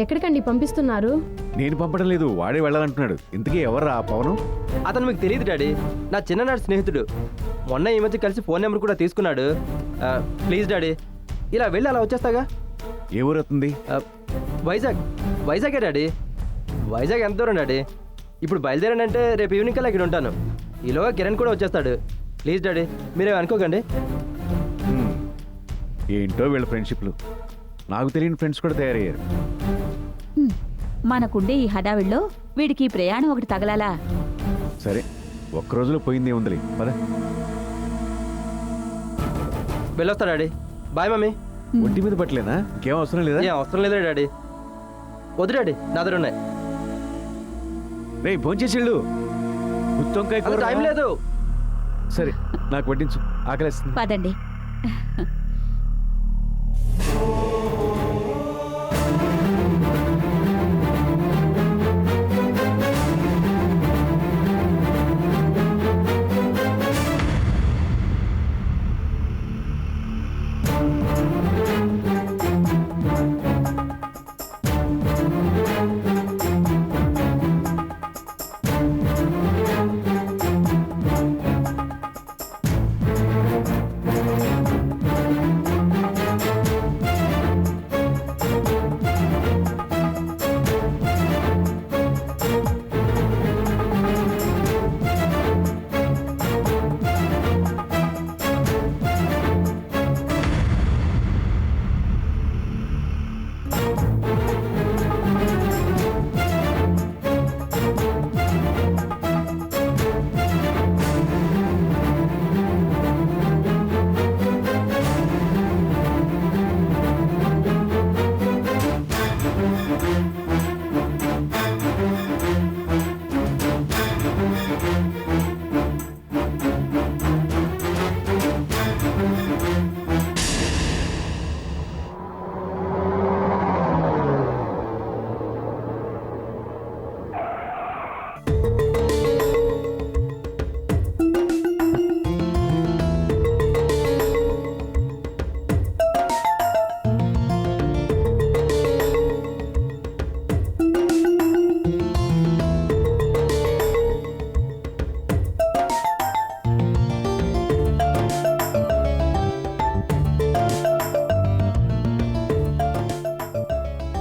ఎక్కడికండి పంపిస్తున్నారు? నేను పంపడం లేదు, వాడే వెళ్ళాలంటున్నాడు. ఇంతకీ ఎవరు ఆ పవను? అతను మీకు తెలియదు డాడీ, నా చిన్ననాటి స్నేహితుడు. మొన్న ఈ మధ్య కలిసి ఫోన్ నెంబర్ కూడా తీసుకున్నాడు. ప్లీజ్ డాడీ, ఇలా వెళ్ళి అలా వచ్చేస్తాగా. ఏ ఊరు అవుతుంది? వైజాగ్. వైజాగే డాడీ. వైజాగ్ ఎంత దూరం డాడీ? ఇప్పుడు బయలుదేరానంటే రేపు ఈవినింగ్ కల్లా ఇక్కడ ఉంటాను. ఈలోగా కిరణ్ కూడా వచ్చేస్తాడు. ప్లీజ్ డాడీ, మీరేం అనుకోకండి. ఏంటో వీళ్ళ ఫ్రెండ్షిప్లు. నాకు తెలియని ఫ్రెండ్స్ కూడా తయారయ్యారు. మనకుండే ఈ హడావిడిలో వీడికి ప్రయాణం ఒకటి తగలాలా? సరే, ఒక్క రోజులో పోయిందే ఉందిలే, పద. వెళ్ళొస్తా డాడీ. Bye mummy. ఒంటి మీద పట్టలేనా? ఇంకేం అవసరం లేదా? ఏం అవసరం లేదా డాడీ? వద్దు డాడీ, నా దగ్గర ఉన్నాయి. రే భోంచేసిళ్ళు. గుత్తొంకాయ కూర టైం లేదు. సరే, నాకు వడ్డించు, ఆకలేస్తుంది. పదండి.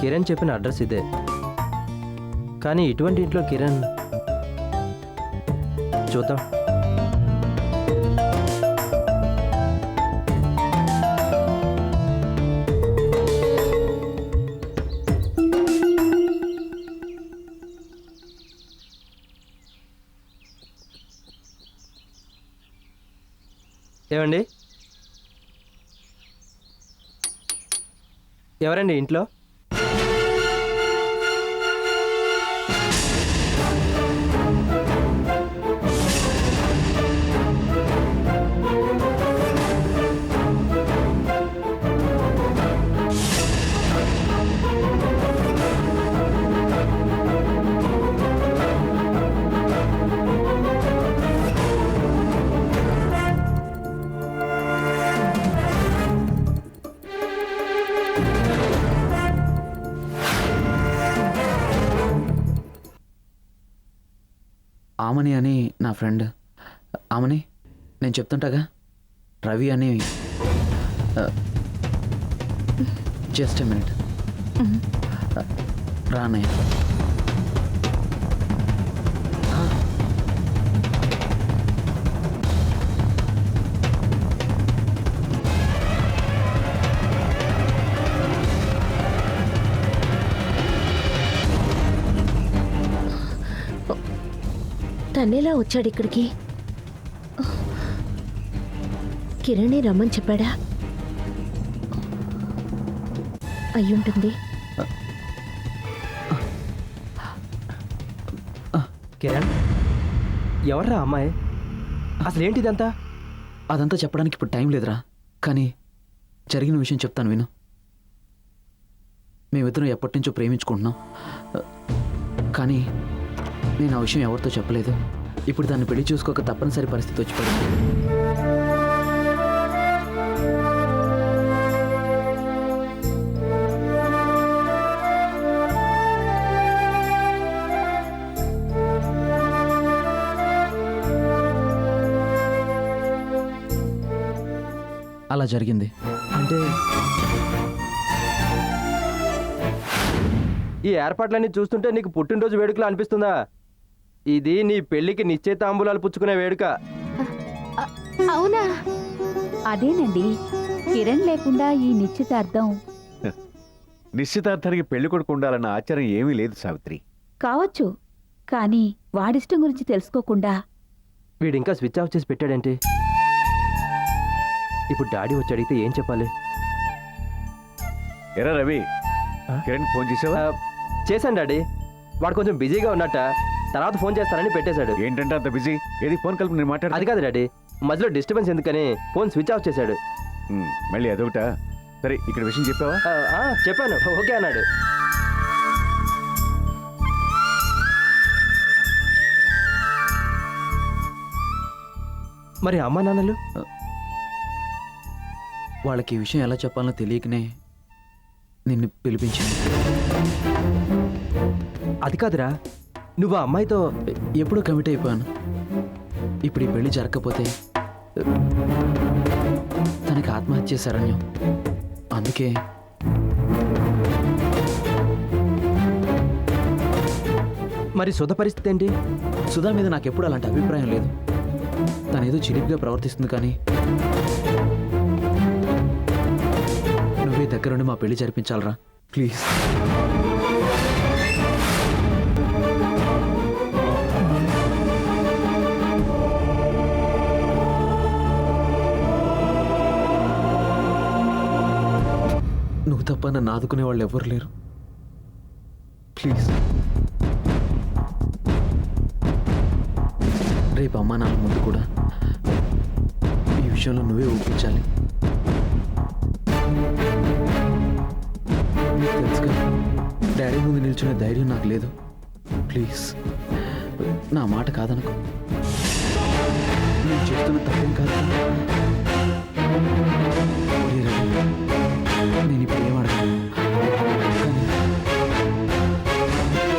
కిరణ్ చెప్పిన అడ్రస్ ఇదే, కానీ ఇటువంటి ఇంట్లో కిరణ్ చూద్దాం. ఏమండి, ఎవరండి ఇంట్లో? ఆమని అని నా ఫ్రెండ్. ఆమని, నేను చెప్తుంటాగా, రవి అని. Just a minute. రానయ్య. తనేలా వచ్చాడు ఇక్కడికి? కిరణే రమ్మని చెప్పాడా? అయ్యుంటుంది. కిరణ్, ఎవర్రా అమ్మాయి? అసలు ఏంటిదంతా? అదంతా చెప్పడానికి ఇప్పుడు టైం లేదురా, కానీ జరిగిన విషయం చెప్తాను విను. మేమిద్దరం ఎప్పటి నుంచో ప్రేమించుకుంటున్నాం, కానీ నేను ఆ విషయం ఎవరితో చెప్పలేదు. ఇప్పుడు దాన్ని పెళ్లి చూసుకోక తప్పనిసరి పరిస్థితి వచ్చి పడింది. అలా జరిగింది. అంటే ఈ ఏర్పాట్లన్నీ చూస్తుంటే నీకు పుట్టినరోజు వేడుకలా అనిపిస్తుందా? ఇది నీ పెళ్లికి నిశ్చయితాంబూలాలు పుచ్చుకునే వేడుక. అవునా? అదేనండి, కిరణ్ లేకుండా ఈ నిశ్చితార్థం నిశ్చితార్థానికి పెళ్లి కొడుకు ఉండాలన్న ఆచారం ఏమీ లేదు సావిత్రి. కావచ్చు, కానీ వాడిష్టం గురించి తెలుసుకోకుండా వీడు ఇంకా స్విచ్ ఆఫ్ చేసి పెట్టాడంటే ఇప్పుడు డాడీ వచ్చి అడిగితే ఏం చెప్పాలి? ఎరా రవి, కిరణ్ ఫోన్ చేసావా? చేశాను డాడీ. వాడు కొంచెం బిజీగా ఉన్నట్ట, తర్వాత ఫోన్ చేస్తానని పెట్టేశాడు. ఏంటంటే అంత బిజీ? ఏది ఫోన్ కలిపి నేను మాట్లాడు. అది కాదు డాడీ, మధ్యలో డిస్టర్బెన్స్ ఎందుకని ఫోన్ స్విచ్ ఆఫ్ చేశాడు. మళ్ళీ అదొకటా? సరే, ఇక్కడ విషయం చెప్పావా? చెప్పాను, ఓకే అన్నాడు. మరి అమ్మా నాన్నలు? వాళ్ళకి ఈ విషయం ఎలా చెప్పాలో తెలియకనే నిన్ను పిలిపించాను. అది కాదురా, నువ్వు ఆ అమ్మాయితో ఎప్పుడూ కమిట్ అయిపోయాను. ఇప్పుడు ఈ పెళ్లి జరగకపోతే తనకి ఆత్మహత్య శరణ్యం. అందుకే మరి సుధ పరిస్థితి ఏంటి? సుధా మీద నాకు ఎప్పుడు అలాంటి అభిప్రాయం లేదు. తనేదో చిలిపిగా ప్రవర్తిస్తుంది, కానీ నువ్వే దగ్గరుండి మా పెళ్లి జరిపించాలరా ప్లీజ్. నువ్వు తప్ప నన్ను ఆదుకునే వాళ్ళు ఎవరు లేరు. ప్లీజ్ రేపు అమ్మా నాన్న ముందు కూడా ఈ విషయంలో నువ్వే ఒప్పించాలి. నీకు తెలుసుగా, డాడీ ముందు నిల్చునే ధైర్యం నాకు లేదు. ప్లీజ్ నా మాట కాదనుకో. నేను చేస్తున్న తప్పేం కాదు. ఒరే రవి, నేను ఇప్పుడు ఏం అడగను, కానీ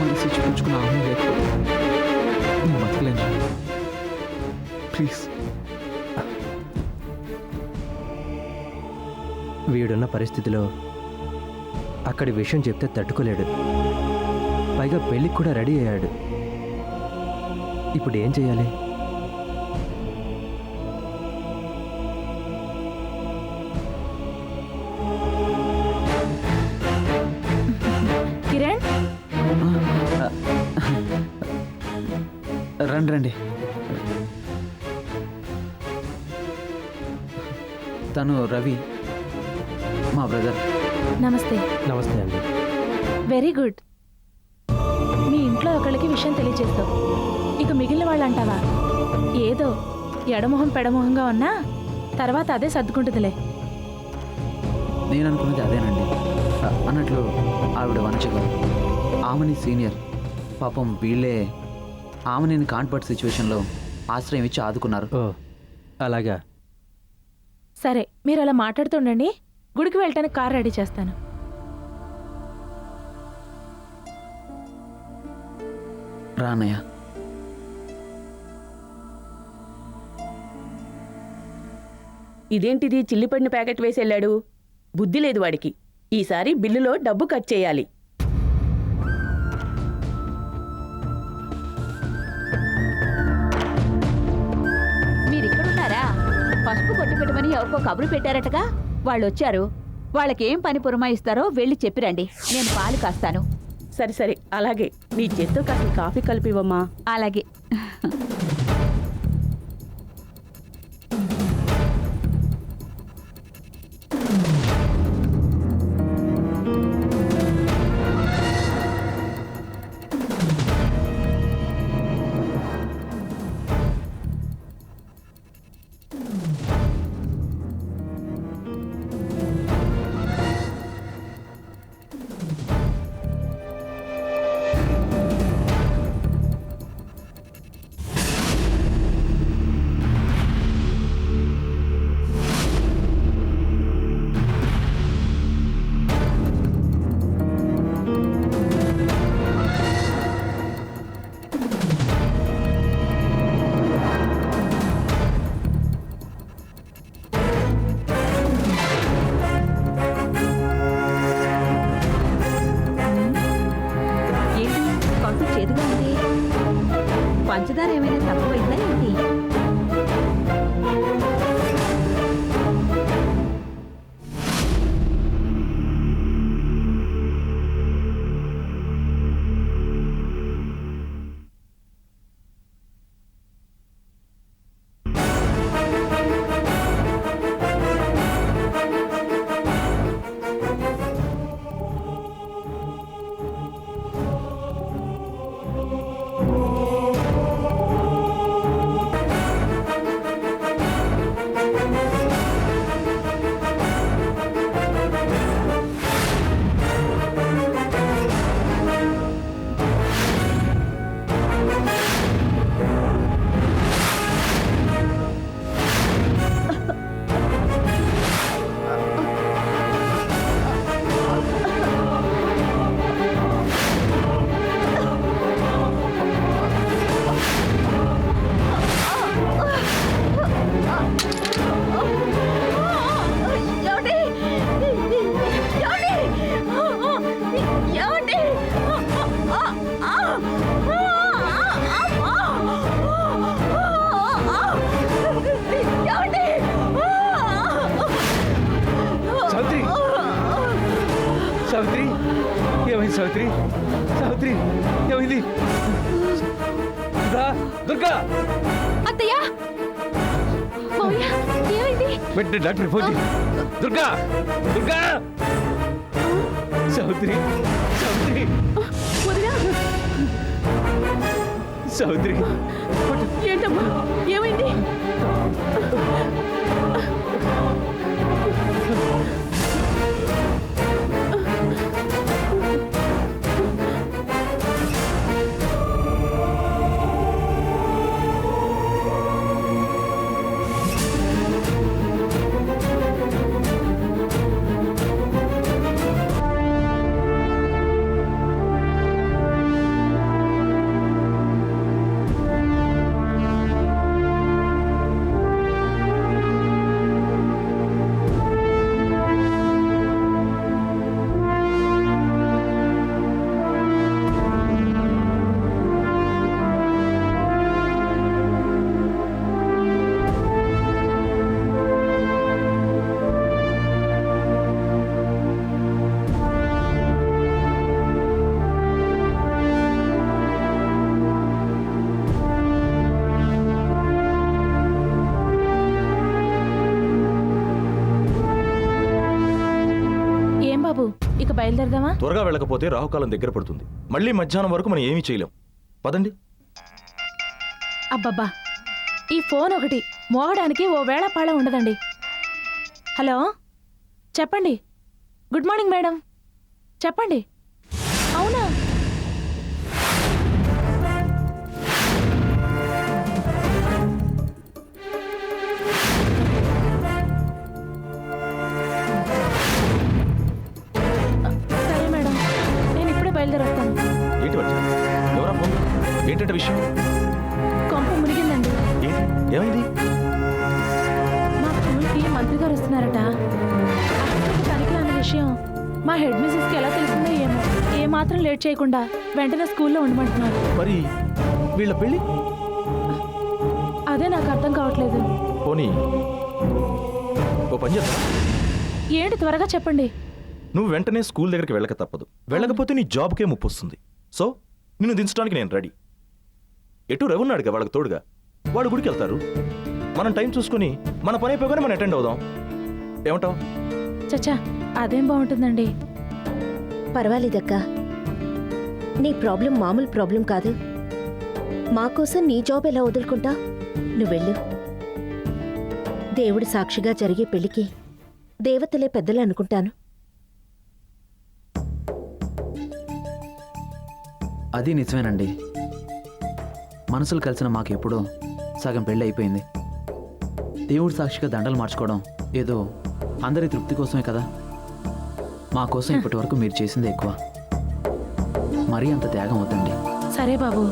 మనసు చూపించుకున్న ఆమె లేకపోతే నేను బతకలేను. ప్లీజ్. వీడున్న పరిస్థితిలో అక్కడి విషయం చెప్తే తట్టుకోలేడు. పైగా పెళ్ళికి కూడా రెడీ అయ్యాడు. ఇప్పుడు ఏం చేయాలి? కిరణ్, రండి రండి. తను రవి, మా బ్రదర్. నమస్తే. నమస్తే అండి. Very good. మీ ఇంట్లో ఒకళ్ళకి విషయం తెలియజేస్తావు, ఇక మిగిలిన వాళ్ళు అంటావా? ఏదో ఎడమొహం పెడమొహంగా ఉన్నా తర్వాత అదే సర్దుకుంటుందిలే. నేను అనుకున్నది అదేనండి. అన్నట్లు ఆవిడ వంచగా, ఆమెని సీనియర్. పాపం వీళ్ళే ఆమెని కాన్పర్ట్ సిచ్యువేషన్లో ఆశ్రయం ఇచ్చి ఆదుకున్నారు. ఓ అలాగా. సరే, మీరు అలా మాట్లాడుతుండండి. గుడికి వెళ్ళటానికి కార్ రెడీ చేస్తాను. రానయ్య. ఇదేంటిది చిల్లిపడిన ప్యాకెట్ వేసి వెళ్ళాడు? బుద్ధి లేదు వాడికి. ఈసారి బిల్లులో డబ్బు కట్ చేయాలి. మీరిక్కడున్నారా? పసుపు కొట్టి పెట్టమని ఎవరికో కబురు పెట్టారటగా. వాళ్ళు వచ్చారు. వాళ్ళకేం పని పురమాయిస్తారో వెళ్ళి చెప్పిరండి. నేను పాలు కాస్తాను. సరే సరే, అలాగే. నీ చేత్తో కాస్త కాఫీ కలిపివమ్మా. అలాగే. పంచదార ఏమైనా తక్కువైందా ఏంటి? సావిత్రి సావిత్రి ఏమైంది సావిత్రి సావిత్రి ఏమైంది దుర్గా అత్తయ్య మావయ్య ఏమైంది? వెంటనే డాక్టర్ ఫోన్ చేయి దుర్గా దుర్గా సావిత్రి సావిత్రి వదినా సావిత్రి ఏంటమ్మా ఏమైంది? ఇక బయలుదేరదామా? త్వరగా వెళ్ళకపోతే రాహుకాలం దగ్గర పడుతుంది. మళ్ళీ మధ్యాహ్నం వరకు మనం ఏమీ చేయలేం. పదండి. అబ్బబ్బా ఈ ఫోన్ ఒకటి మోగడానికి ఓ వేళ పాళ ఉండదండి. హలో చెప్పండి. Good morning madam. చెప్పండి. అవునా? సరే మేడం, నేను ఇప్పుడే బయలుదేరొస్తాను. ఏంటి వచ్చా? ఎవరా ఫోన్? ఏంటంటే విషయం? కొంప మునిగిందండి. ఏంటి? ఏమైంది? మా స్కూల్కి మంత్రి గారు వస్తున్నారట. అసలు తనిఖీ అన్న విషయం మా హెడ్ మిస్సెస్కి ఎలా తెలిసిందో ఏమో. ఏ మాత్రం లేట్ చేయకుండా వెంటనే స్కూల్లో ఉండమంటున్నారు. మరి వీళ్ళ పెళ్ళి? అదే నాకు అర్థం కావట్లేదు. పోనీ ఓ పని చేద్దాం. ఏంటి త్వరగా చెప్పండి. నువ్వు వెంటనే స్కూల్ దగ్గరికి వెళ్ళక తప్పదు. వెళ్ళకపోతే నీ జాబ్కే ముప్పు వస్తుంది. సో నిన్ను దించడానికి నేను రెడీ. ఎటు రవున్నాడుగా వాళ్ళకి తోడుగా. వాడు గుడికి వెళ్తారు. మనం టైం చూసుకుని మన పని అయిపోగానే మనం అటెండ్ అవుదాం. ఏమంటావు? చచ్చా అదేం బాగుంటుందండి. పర్వాలేదక్కా, నీ ప్రాబ్లం మామూలు ప్రాబ్లం కాదు. మా కోసం నీ జాబ్ ఎలా వదులుకుంటా? నువ్వెళ్ళు. దేవుడి సాక్షిగా జరిగే పెళ్లికి దేవతలే పెద్దలు అనుకుంటాను. అది నిజమేనండి. మనసులు కలిసిన మాకు ఎప్పుడో సగం పెళ్ళి అయిపోయింది. దేవుడి సాక్షిగా దండలు మార్చుకోవడం ఏదో అందరి తృప్తి కోసమే కదా. మా కోసం ఇప్పటి వరకు మీరు చేసిందే ఎక్కువ. మరీ అంత త్యాగం వద్దండి. సరే బాబు,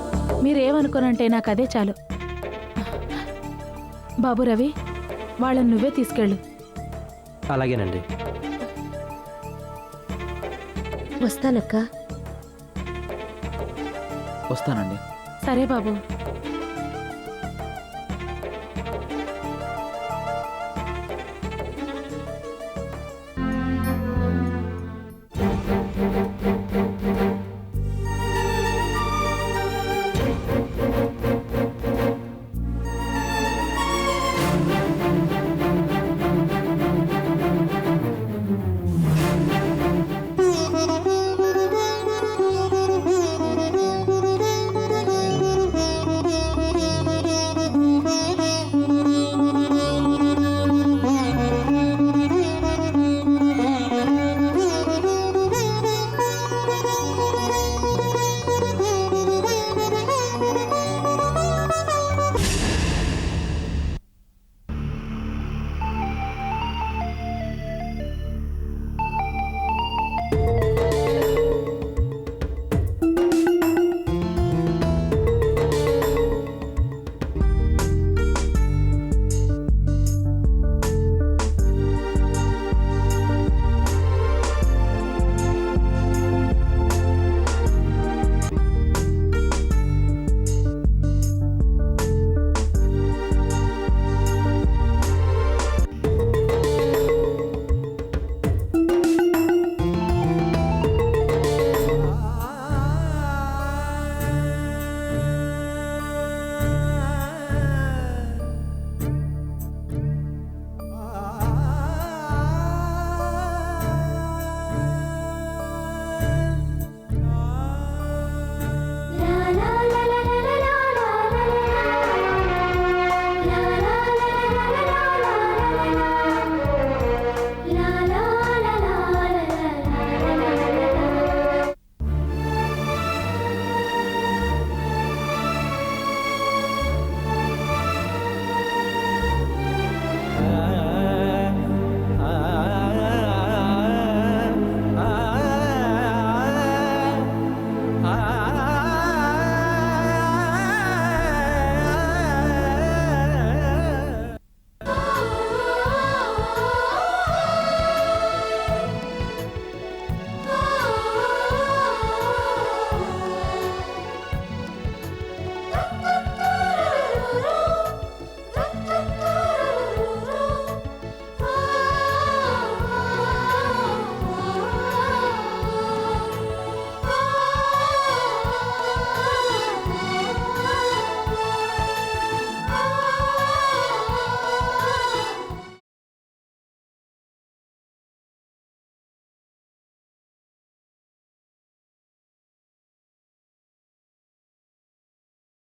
మీరేమనుకోనంటే నాకు అదే చాలు. బాబు రవి, వాళ్ళని నువ్వే తీసుకెళ్ళు. అలాగేనండి. వస్తానక్కా. వస్తానండి. సరే బాబు